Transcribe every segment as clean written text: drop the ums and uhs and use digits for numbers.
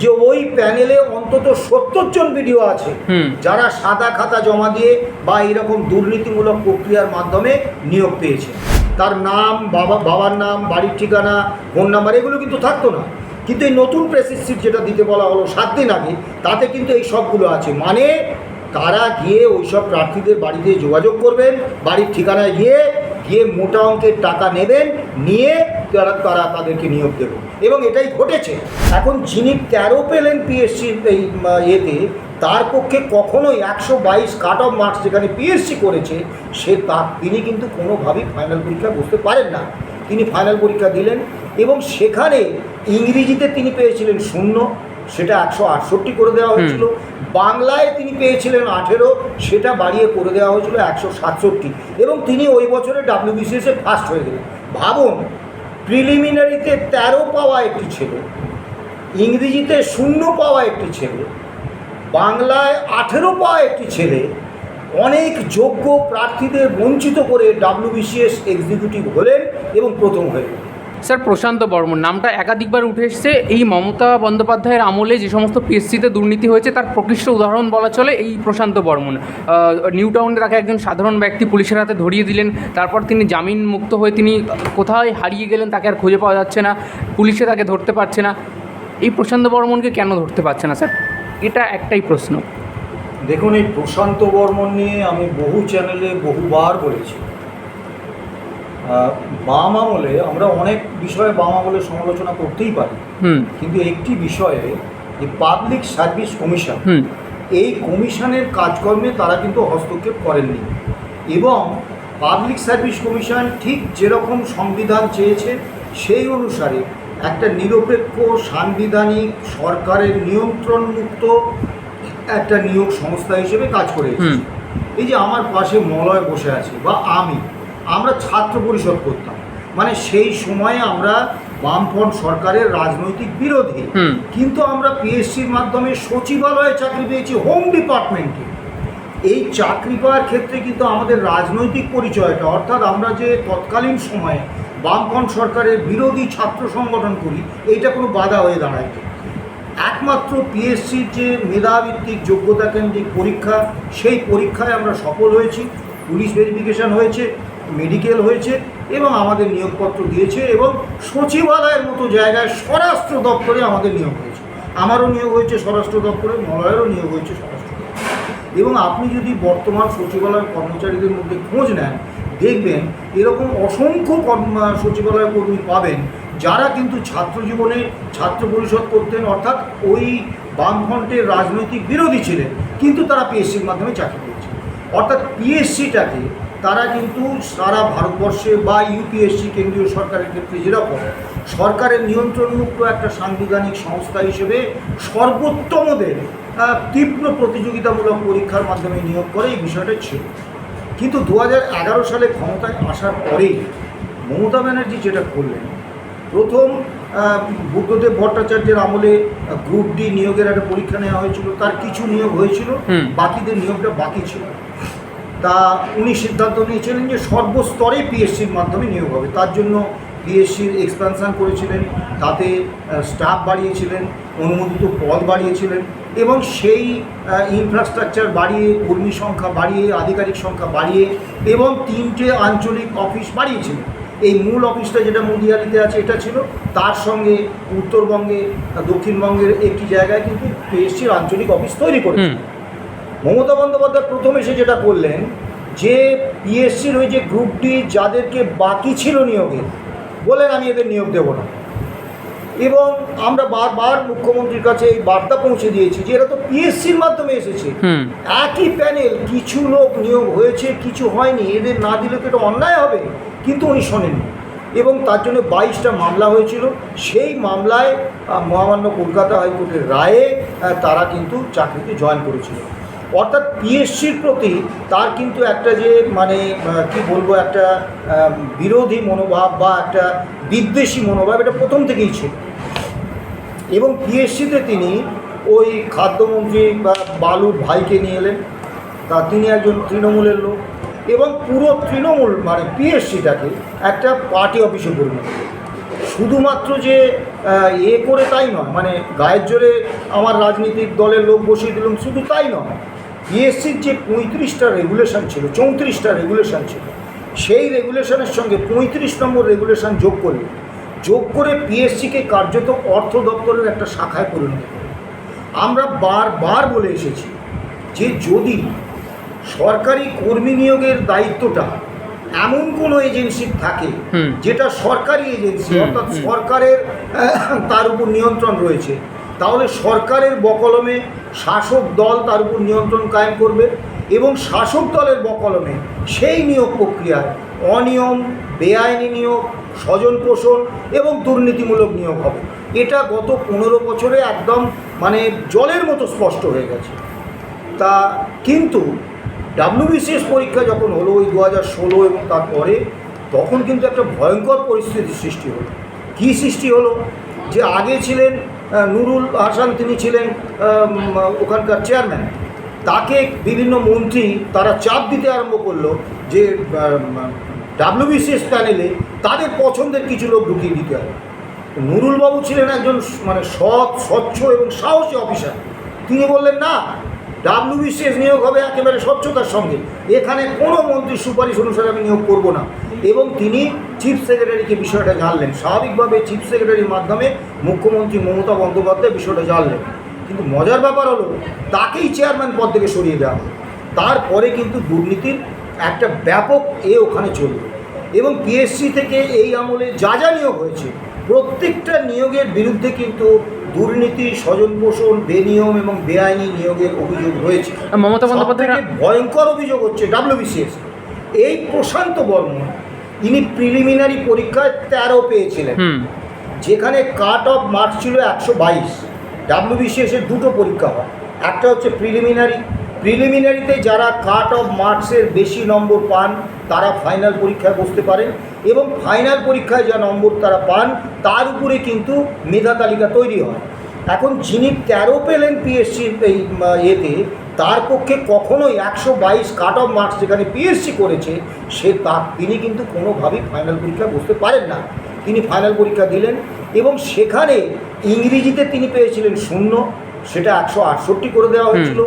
যে ওই প্যানেলে অন্তত 70 জন ভিডিও আছে যারা সাদা খাতা জমা দিয়ে বা এরকম দুর্নীতিমূলক প্রক্রিয়ার মাধ্যমে নিয়োগ পেয়েছে। তার নাম, বাবার নাম, বাড়ির ঠিকানা, ফোন নাম্বার এগুলো কিন্তু থাকতো না, কিন্তু এই নতুন প্রেসিডেন্সির যেটা দিতে বলা হলো 7 দিন আগে, তাতে কিন্তু এই সবগুলো আছে। মানে তারা গিয়ে ওই সব প্রার্থীদের বাড়িতে যোগাযোগ করবেন, বাড়ির ঠিকানায় গিয়ে মোটা অঙ্কের টাকা নেবেন, নিয়ে তারা তাদেরকে নিয়োগ দেবেন, এবং এটাই ঘটেছে। এখন যিনি 13 পেলেন পিএসসির এই এতে, তার পক্ষে কখনোই 122 কাট অফ মার্কস যেখানে পিএসসি করেছে তিনি কিন্তু কোনোভাবেই ফাইনাল পরীক্ষায় বসতে পারেন না। তিনি ফাইনাল পরীক্ষা দিলেন এবং সেখানে ইংরেজিতে তিনি পেয়েছিলেন 0, সেটা 168 করে দেওয়া হয়েছিল। বাংলায় তিনি পেয়েছিলেন 18, সেটা বাড়িয়ে করে দেওয়া হয়েছিল 167, এবং তিনি ওই বছরে WBCS-এ ফার্স্ট হয়ে গেলেন। ভাবুন, প্রিলিমিনারিতে 13 পাওয়া একটি ছেলে, ইংরেজিতে 0 পাওয়া একটি ছেলে, বাংলায় 18 পাওয়া একটি ছেলে অনেক যোগ্য প্রার্থীদের বঞ্চিত করে WBCS এক্সিকিউটিভ হলেন এবং প্রথম হয়ে গেলেন। স্যার, প্রশান্ত বর্মন নামটা একাধিকবার উঠে এসছে। এই মমতা বন্দ্যোপাধ্যায়ের আমলে যে সমস্ত পিএসসিতে দুর্নীতি হয়েছে তার প্রকৃষ্ট উদাহরণ বলা চলে এই প্রশান্ত বর্মন। নিউ টাউনে তাকে একজন সাধারণ ব্যক্তি পুলিশের হাতে ধরিয়ে দিলেন, তারপর তিনি জামিন মুক্ত হয়ে তিনি কোথায় হারিয়ে গেলেন, তাকে আর খুঁজে পাওয়া যাচ্ছে না, পুলিশে তাকে ধরতে পারছে না। এই প্রশান্ত বর্মনকে কেন ধরতে পারছে না স্যার? এটা একটাই প্রশ্ন। দেখুন, এই প্রশান্ত বর্মন নিয়ে আমি বহু চ্যানেলে বহুবার বলেছি। বাম আমলে আমরা অনেক বিষয়ে বাম আমলে সমালোচনা করতেই পারি, কিন্তু একটি বিষয়ে যে পাবলিক সার্ভিস কমিশন, এই কমিশনের কাজকর্মে তারা কিন্তু হস্তক্ষেপ করেননি, এবং পাবলিক সার্ভিস কমিশন ঠিক যেরকম সংবিধান চেয়েছে সেই অনুসারে একটা নিরপেক্ষ, সাংবিধানিক, সরকারের নিয়ন্ত্রণমুক্ত একটা নিয়োগ সংস্থা হিসেবে কাজ করে এসেছে। এই যে আমার পাশে মলয় বসে আছে বা আমরা ছাত্র পরিষদ করতাম, মানে সেই সময়ে আমরা বামফ্রন্ট সরকারের রাজনৈতিক বিরোধী, কিন্তু আমরা পিএসসির মাধ্যমে সচিবালয়ে চাকরি পেয়েছি, হোম ডিপার্টমেন্টে। এই চাকরি পাওয়ার ক্ষেত্রে কিন্তু আমাদের রাজনৈতিক পরিচয়টা, অর্থাৎ আমরা যে তৎকালীন সময়ে বামফ্রন্ট সরকারের বিরোধী ছাত্র সংগঠন করি, এইটা কোনো বাধা হয়ে দাঁড়ায়। একমাত্র পিএসসির যে মেধাভিত্তিক যোগ্যতা কেন্দ্রিক পরীক্ষা, সেই পরীক্ষায় আমরা সফল হয়েছি, পুলিশ ভেরিফিকেশন হয়েছে, মেডিকেল হয়েছে, এবং আমাদের নিয়োগপত্র দিয়েছে, এবং সচিবালয়ের মতো জায়গায় স্বরাষ্ট্র দপ্তরে আমাদের নিয়োগ হয়েছে। আমারও নিয়োগ হয়েছে স্বরাষ্ট্র দপ্তরে, মলয়েরও নিয়োগ হয়েছে স্বরাষ্ট্র দপ্তরে। এবং আপনি যদি বর্তমান সচিবালয়ের কর্মচারীদের মধ্যে খোঁজ নেন, দেখবেন এরকম অসংখ্য সচিবালয় কর্মী পাবেন যারা কিন্তু ছাত্র জীবনে ছাত্র পরিষদ করতেন, অর্থাৎ ওই বামফ্রন্টের রাজনৈতিক বিরোধী ছিলেন, কিন্তু তারা পিএসসির মাধ্যমে চাকরি পেয়েছে। অর্থাৎ পিএসসিটাকে তারা কিন্তু সারা ভারতবর্ষে বা ইউপিএসসি কেন্দ্রীয় সরকারের ক্ষেত্রে যেরকম সরকারের নিয়ন্ত্রণমুক্ত একটা সাংবিধানিক সংস্থা হিসেবে সর্বোত্তমদের তীব্র প্রতিযোগিতামূলক পরীক্ষার মাধ্যমে নিয়োগ করে, এই বিষয়টা ছিল। কিন্তু 2011 সালে ক্ষমতায় আসার পরেই মমতা ব্যানার্জি যেটা করলেন, প্রথম বুদ্ধদেব ভট্টাচার্যের আমলে গ্রুপ ডি নিয়োগের একটা পরীক্ষা নেওয়া হয়েছিল, তার কিছু নিয়োগ হয়েছিল, বাকিদের নিয়োগটা বাকি ছিল। তা উনি সিদ্ধান্ত নিয়েছিলেন যে সর্বস্তরে পিএসসির মাধ্যমে নিয়োগ হবে। তার জন্য পিএসসির এক্সপ্যানশন করেছিলেন, তাতে স্টাফ বাড়িয়েছিলেন, অনুমোদিত পদ বাড়িয়েছিলেন, এবং সেই ইনফ্রাস্ট্রাকচার বাড়িয়ে, কর্মী সংখ্যা বাড়িয়ে, আধিকারিক সংখ্যা বাড়িয়ে, এবং 3টে আঞ্চলিক অফিস বাড়িয়েছিলেন। এই মূল অফিসটা যেটা মুদিয়ালিতে আছে এটা ছিল, তার সঙ্গে উত্তরবঙ্গে, দক্ষিণবঙ্গের একটি জায়গায় কিন্তু পিএসসির আঞ্চলিক অফিস তৈরি করেছেন। মমতা বন্দ্যোপাধ্যায় প্রথম এসে যেটা করলেন, যে পিএসসির ওই যে গ্রুপ ডি যাদেরকে বাকি ছিল নিয়োগে, বলেন আমি এদের নিয়োগ দেব না। এবং আমরা বারবার মুখ্যমন্ত্রীর কাছে এই বার্তা পৌঁছে দিয়েছি যে এরা তো পিএসসির মাধ্যমে এসেছে, একই প্যানেল, কিছু লোক নিয়োগ হয়েছে, কিছু হয়নি, এদের না দিলে তো এটা অন্যায় হবে। কিন্তু উনি শোনেননি, এবং তার জন্য 22টা মামলা হয়েছিল। সেই মামলায় মহামান্য কলকাতা হাইকোর্টের রায়ে তারা কিন্তু চাকরিতে জয়েন করেছিল। অর্থাৎ পিএসসির প্রতি তার কিন্তু একটা যে মানে কি বলবো, একটা বিরোধী মনোভাব বা একটা বিদ্বেষী মনোভাব, এটা প্রথম থেকেই ছিল। এবং পিএসসিতে তিনি ওই খাদ্যমন্ত্রী বা বালুর ভাইকে নিয়ে এলেন, তা তিনি একজন তৃণমূলের লোক, এবং পুরো তৃণমূল মানে পিএসসিটাকে একটা পার্টি অফিসে পরিণত করলেন। শুধুমাত্র যে করে তাই নয়, মানে গায়ের জোরে আমার রাজনৈতিক দলের লোক বসিয়ে দিলাম শুধু তাই নয়, পিএসসির যে 35টা রেগুলেশন ছিল, 34টা রেগুলেশন ছিল, সেই রেগুলেশনের সঙ্গে 35 নম্বর রেগুলেশন যোগ করে পিএসসিকে কার্যত অর্থ দপ্তরের একটা শাখায় পরিণত করে। আমরা বারবার বলে এসেছি যে যদি সরকারি কর্মী নিয়োগের দায়িত্বটা এমন কোনো এজেন্সির থাকে যেটা সরকারি এজেন্সি, অর্থাৎ সরকারের তার উপর নিয়ন্ত্রণ রয়েছে, তাহলে সরকারের বকলমে শাসক দল তার উপর নিয়ন্ত্রণ কায়েম করবে এবং শাসক দলের বকলমে সেই নিয়োগ প্রক্রিয়ায় অনিয়ম, বেআইনি নিয়োগ, স্বজন পোষণ এবং দুর্নীতিমূলক নিয়োগ হবে। এটা গত 15 বছরে একদম মানে জলের মতো স্পষ্ট হয়ে গেছে। তা কিন্তু WBCS পরীক্ষা যখন হলো ওই 2016 এবং তারপরে, তখন কিন্তু একটা ভয়ঙ্কর পরিস্থিতির সৃষ্টি হলো। কী সৃষ্টি হলো? যে আগে ছিলেন নুরুল হাসান, তিনি ছিলেন ওখানকার চেয়ারম্যান, তাকে বিভিন্ন মন্ত্রী তারা চাপ দিতে আরম্ভ করলো যে WBCS প্যানেলে তাদের পছন্দের কিছু লোক ঢুকিয়ে দিতে হবে। নুরুলবাবু ছিলেন একজন মানে সৎ, স্বচ্ছ এবং সাহসী অফিসার। তিনি বললেন না, WBCS নিয়োগ হবে একেবারে স্বচ্ছতার সঙ্গে, এখানে কোনো মন্ত্রীর সুপারিশ অনুসারে আমি নিয়োগ করব না। এবং তিনি চিফ সেক্রেটারিকে বিষয়টা জানলেন, স্বাভাবিকভাবে চিফ সেক্রেটারির মাধ্যমে মুখ্যমন্ত্রী মমতা বন্দ্যোপাধ্যায় বিষয়টা জানলেন। কিন্তু মজার ব্যাপার হলো তাকেই চেয়ারম্যান পদ থেকে সরিয়ে দেওয়া হয়। তারপরে কিন্তু দুর্নীতির একটা ব্যাপক ওখানে চলল এবং পিএসসি থেকে এই আমলে যা নিয়োগ হয়েছে প্রত্যেকটা নিয়োগের বিরুদ্ধে কিন্তু দুর্নীতি, স্বজন পোষণ, বেনিয়ম এবং বেআইনি নিয়োগের অভিযোগ রয়েছে। মমতা বন্দ্যোপাধ্যায় ভয়ঙ্কর অভিযোগ হচ্ছে WBCS। এই প্রশান্ত বর্মন, ইনি প্রিলিমিনারি পরীক্ষায় 13 পেয়েছিলেন, যেখানে কাট অফ মার্কস ছিল 122। WBCS-এর দুটো পরীক্ষা হয়, একটা হচ্ছে প্রিলিমিনারিতে যারা কাট অফ মার্কসের বেশি নম্বর পান তারা ফাইনাল পরীক্ষায় বসতে পারেন এবং ফাইনাল পরীক্ষায় যা নম্বর তারা পান তার উপরে কিন্তু মেধা তালিকা তৈরি হয়। এখন যিনি 13 পেলেন পিএসসির এই তার পক্ষে কখনোই 122 কাট অফ মার্কস যেখানে পিএসসি করেছে তিনি কিন্তু কোনোভাবেই ফাইনাল পরীক্ষায় বসতে পারেন না। তিনি ফাইনাল পরীক্ষা দিলেন এবং সেখানে ইংরেজিতে তিনি পেয়েছিলেন 0, সেটা 168 করে দেওয়া হয়েছিল।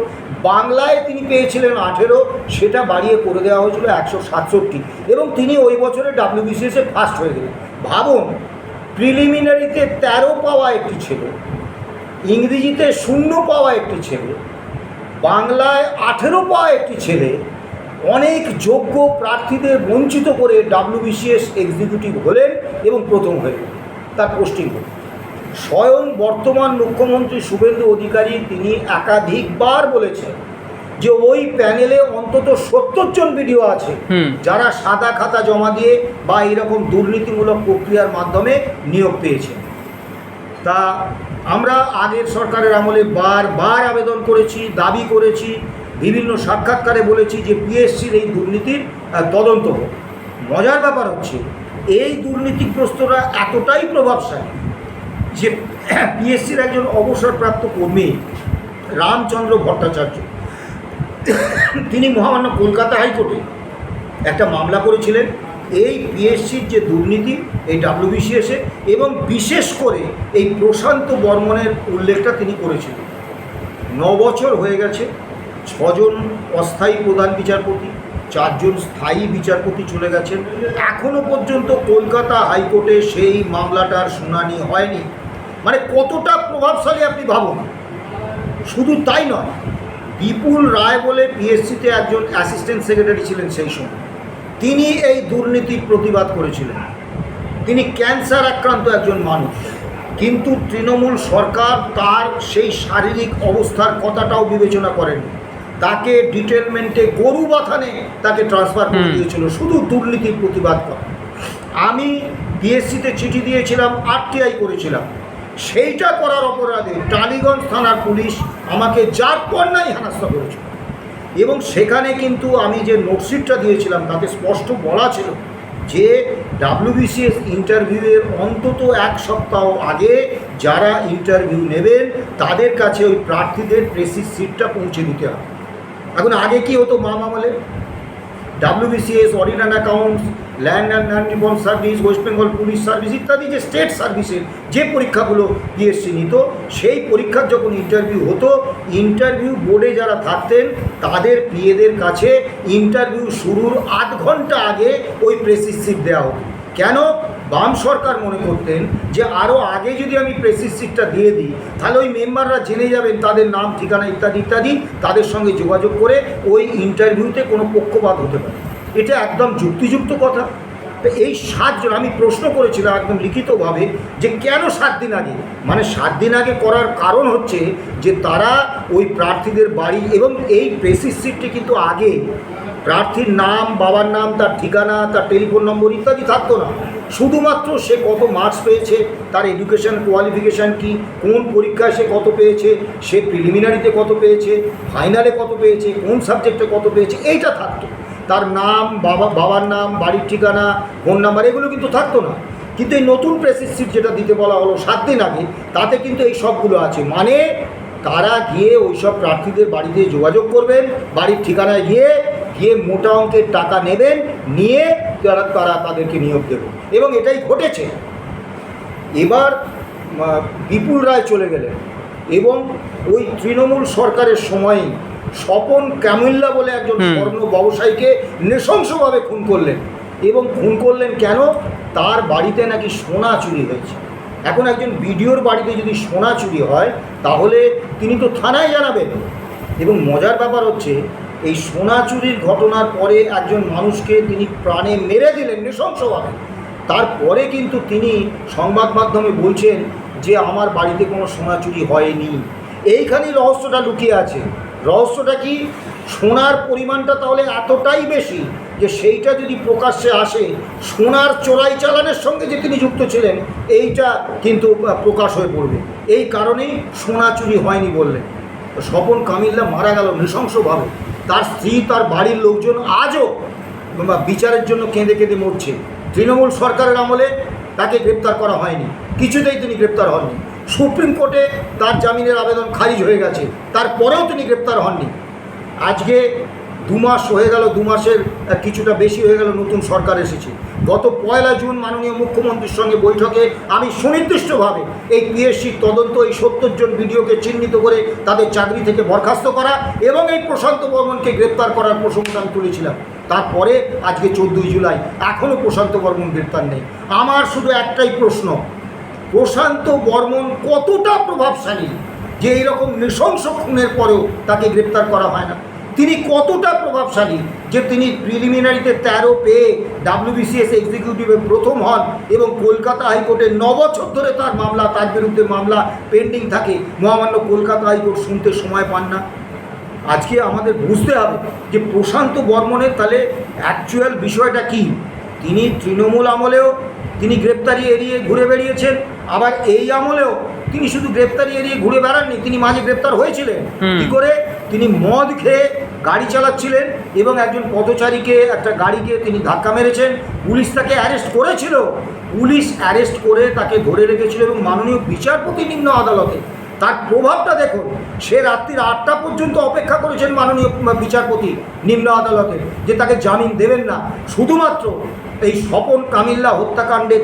বাংলায় তিনি পেয়েছিলেন 18, সেটা বাড়িয়ে করে দেওয়া হয়েছিল 167 এবং তিনি ওই বছরে WBCS-এ ফার্স্ট হয়ে গেলেন। ভাবুন, প্রিলিমিনারিতে 13 পাওয়া একটি ছেলে, ইংরেজিতে 0 পাওয়া একটি ছেলে, বাংলায় 18 পাওয়া একটি ছেলে অনেক যোগ্য প্রার্থীদের বঞ্চিত করে WBCS এক্সিকিউটিভ হলেন এবং প্রথম হয়ে গেলেন, তার পোস্টিং হল। স্বয়ং বর্তমান মুখ্যমন্ত্রী শুভেন্দু অধিকারী তিনি একাধিকবার বলেছেন যে ওই প্যানেলে অন্তত 70 জন ভিডিও আছে যারা সাদা খাতা জমা দিয়ে বা এরকম দুর্নীতিমূলক প্রক্রিয়ার মাধ্যমে নিয়োগ পেয়েছেন। তা আমরা আগের সরকারের আমলে বারবার আবেদন করেছি, দাবি করেছি, বিভিন্ন সাক্ষাৎকারে বলেছি যে পিএসসির এই দুর্নীতির তদন্ত হোক। মজার ব্যাপার হচ্ছে এই দুর্নীতিগ্রস্তরা এতটাই প্রভাবশালী যে পিএসসির একজন অবসরপ্রাপ্ত কর্মী রামচন্দ্র ভট্টাচার্য, তিনি মহামান্য কলকাতা হাইকোর্টে একটা মামলা করেছিলেন এই পিএসসির যে দুর্নীতি এই WBCS-এ, এবং বিশেষ করে এই প্রশান্ত বর্মনের উল্লেখটা তিনি করেছিলেন। 9 বছর হয়ে গেছে, 6 জন অস্থায়ী প্রধান বিচারপতি, 4 জন স্থায়ী বিচারপতি চলে গেছেন, এখনও পর্যন্ত কলকাতা হাইকোর্টে সেই মামলাটার শুনানি হয়নি। মানে কতটা প্রভাবশালী আপনি ভাবুন। শুধু তাই নয়, বিপুল রায় বলে পিএসসিতে একজন অ্যাসিস্ট্যান্ট সেক্রেটারি ছিলেন সেই সময়, তিনি এই দুর্নীতির প্রতিবাদ করেছিলেন। তিনি ক্যান্সার আক্রান্ত একজন মানুষ, কিন্তু তৃণমূল সরকার তার সেই শারীরিক অবস্থার কথাটাও বিবেচনা করেনি, তাকে ডিটেলমেন্টে গরু বাথানে তাকে ট্রান্সফার করে দিয়েছিল শুধু দুর্নীতির প্রতিবাদ করে। আমি পিএসসিতে চিঠি দিয়েছিলাম, RTI করেছিলাম, সেইটা করার অপরাধে টালিগঞ্জ থানার পুলিশ আমাকে যার পর নাই হেনস্থা করেছিল এবং সেখানে কিন্তু আমি যে নোটশিটটা দিয়েছিলাম তাতে স্পষ্ট বলা ছিল যে WBCS ইন্টারভিউয়ের অন্তত 1 সপ্তাহ আগে যারা ইন্টারভিউ নেবেন তাদের কাছে ওই প্রার্থীদের প্রেসিস সিটটা পৌঁছে দিতে হবে। এখন আগে কি হতো, মামা বলে WBCS, audit and accounts, land and reform service, West Bengal police service ইত্যাদি যে স্টেট সার্ভিসের যে পরীক্ষাগুলো পিএসসি নিত, সেই পরীক্ষার যখন ইন্টারভিউ হতো, ইন্টারভিউ বোর্ডে যারা থাকতেন তাদের পিএদের কাছে ইন্টারভিউ শুরুর 8 ঘন্টা আগে ওই প্রেসিস দেওয়া হতো। কেন? বাম সরকার মনে করতেন যে আরও আগে যদি আমি প্রেসিস সিটটা দিয়ে দিই তাহলে ওই মেম্বাররা জেনে যাবেন তাদের নাম, ঠিকানা ইত্যাদি ইত্যাদি, তাদের সঙ্গে যোগাযোগ করে ওই ইন্টারভিউতে কোনো পক্ষপাত হতে পারে। এটা একদম যুক্তিযুক্ত কথা। তো এই 7 জন, আমি প্রশ্ন করেছিলাম একদম লিখিতভাবে যে কেন 7 দিন আগে, মানে 7 দিন আগে করার কারণ হচ্ছে যে তারা ওই প্রার্থীদের বাড়ি এবং এই প্রেসিস সিটটি কিন্তু আগে প্রার্থীর নাম, বাবার নাম, তার ঠিকানা, তার টেলিফোন নম্বর ইত্যাদি থাকতো না। শুধুমাত্র সে কত মার্কস পেয়েছে, তার এডুকেশন কোয়ালিফিকেশান কী, কোন পরীক্ষায় সে কত পেয়েছে, সে প্রিলিমিনারিতে কত পেয়েছে, ফাইনালে কত পেয়েছে, কোন সাবজেক্টে কত পেয়েছে, এইটা থাকতো। তার নাম, বাবার নাম, বাড়ির ঠিকানা, ফোন নাম্বার এগুলো কিন্তু থাকতো না। কিন্তু এই নতুন প্রেসিস সিট যেটা দিতে বলা হলো 7 দিন আগে, তাতে কিন্তু এই সবগুলো আছে। মানে তারা গিয়ে ওই সব প্রার্থীদের বাড়িতে যোগাযোগ করবেন, বাড়ির ঠিকানায় গিয়ে মোটা অঙ্কের টাকা নেবেন, নিয়ে তারা তাদেরকে নিয়োগ দেবে। এবং এটাই ঘটেছে। এবার বিপুল রায় চলে গেলেন এবং ওই তৃণমূল সরকারের সময়ই স্বপন কামিল্লা বলে একজন স্বর্ণ ব্যবসায়ীকে নৃশংসভাবে খুন করলেন। এবং খুন করলেন কেন? তার বাড়িতে নাকি সোনা চুরি হয়েছে। এখন একজন বিডিওর বাড়িতে যদি সোনা চুরি হয় তাহলে তিনি তো থানায় জানাবেন। এবং মজার ব্যাপার হচ্ছে এই সোনা চুরির ঘটনার পরে একজন মানুষকে তিনি প্রাণে মেরে দিলেন নৃশংসভাবে। তারপরে কিন্তু তিনি সংবাদ মাধ্যমে বলছেন যে আমার বাড়িতে কোনো সোনা চুরি হয়নি। এইখানেই রহস্যটা লুকিয়ে আছে। রহস্যটা কি? সোনার পরিমাণটা তাহলে এতটাই বেশি যে সেইটা যদি প্রকাশ্যে আসে, সোনার চোরাই চালানের সঙ্গে যে তিনি যুক্ত ছিলেন এইটা কিন্তু প্রকাশ হয়ে পড়বে। এই কারণেই সোনা চুরি হয়নি বললেন। স্বপন কামিল্লা মারা গেল নৃশংসভাবে। তার স্ত্রী, তার বাড়ির লোকজন আজও বিচারের জন্য কেঁদে কেঁদে মরছে। তৃণমূল সরকারের আমলে তাকে গ্রেপ্তার করা হয়নি, কিছুতেই তিনি গ্রেপ্তার হননি। সুপ্রিম কোর্টে তার জামিনের আবেদন খারিজ হয়ে গেছে, তারপরেও তিনি গ্রেপ্তার হননি। আজকে 2 মাস হয়ে গেল, 2 মাসের কিছুটা বেশি হয়ে গেল নতুন সরকার এসেছে। গত 1 জুন মাননীয় মুখ্যমন্ত্রীর সঙ্গে বৈঠকে আমি সুনির্দিষ্টভাবে এই পিএসসির তদন্ত, এই 70 জন ভিডিওকে চিহ্নিত করে তাদের চাকরি থেকে বরখাস্ত করা এবং এই প্রশান্ত বর্মনকে গ্রেপ্তার করার প্রসঙ্গটা আমি তুলেছিলাম। তারপরে আজকে 14ই জুলাই এখনও প্রশান্ত বর্মন গ্রেপ্তার নেই। আমার শুধু একটাই প্রশ্ন, প্রশান্ত বর্মন কতটা প্রভাবশালী যে এইরকম নৃশংস খুনের পরেও তাকে গ্রেপ্তার করা হয় না? তিনি কতটা প্রভাবশালী যে তিনি প্রিলিমিনারিতে 13 পেয়ে WBCS এক্সিকিউটিভে প্রথম হন এবং কলকাতা হাইকোর্টে 9 বছর ধরে তার বিরুদ্ধে মামলা পেন্ডিং থাকে। মহামান্য কলকাতা হাইকোর্ট শুনতে সময় পান না। আজকে আমাদের বুঝতে হবে যে প্রশান্ত বর্মনের তাহলে অ্যাকচুয়াল বিষয়টা কি। তিনি তৃণমূল আমলেও তিনি গ্রেপ্তারি এড়িয়ে ঘুরে বেরিয়েছেন, আবার এই আমলেও তিনি শুধু গ্রেপ্তারি এড়িয়ে ঘুরে বেড়াননি, তিনি মাঝে গ্রেপ্তার হয়েছিলেন। কী করে? তিনি মদ খেয়ে গাড়ি চালাচ্ছিলেন এবং একজন পথচারীকে, একটা গাড়িকে তিনি ধাক্কা মেরেছেন। পুলিশ তাকে অ্যারেস্ট করেছিল, পুলিশ অ্যারেস্ট করে তাকে ধরে রেখেছিল এবং মাননীয় বিচারপতি নিম্ন আদালতে তার প্রভাবটা দেখুন। সে রাত্রির 8টা পর্যন্ত অপেক্ষা করেছেন মাননীয় বিচারপতি নিম্ন আদালতে যে তাকে জামিন দেবেন না, শুধুমাত্র এই স্বপন কামিল্লা হত্যাকাণ্ডে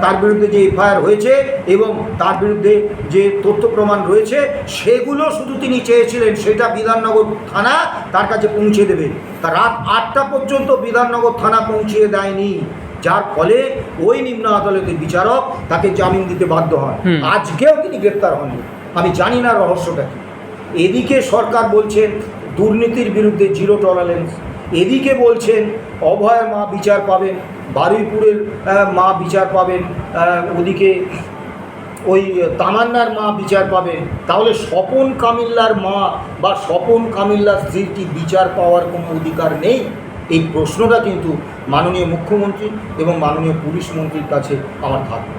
তার বিরুদ্ধে যে এফআইআর হয়েছে এবং তার বিরুদ্ধে যে তথ্য প্রমাণ রয়েছে সেগুলো শুধু তিনি চেয়েছিলেন সেটা বিধাননগর থানা তার কাছে পৌঁছে দেবে। তা রাত 8টা পর্যন্ত বিধাননগর থানা পৌঁছিয়ে দেয়নি, যার ফলে ওই নিম্ন আদালতের বিচারক তাকে জামিন দিতে বাধ্য হন। আজকেও তিনি গ্রেপ্তার হননি। আমি জানি না রহস্যটা কী। এদিকে সরকার বলছেন দুর্নীতির বিরুদ্ধে 0 টলারেন্স, এদিকে বলছেন অভয়ের মা বিচার পাবেন, বারুইপুরের মা বিচার পাবেন, ওদিকে ওই তামান্নার মা বিচার পাবেন। তাহলে স্বপন কামিল্লার মা বা স্বপন কামিল্লার স্ত্রীর কি বিচার পাওয়ার কোনো অধিকার নেই? এই প্রশ্নটা কিন্তু মাননীয় মুখ্যমন্ত্রী এবং মাননীয় পুলিশ মন্ত্রীর কাছে আমার থাকবে।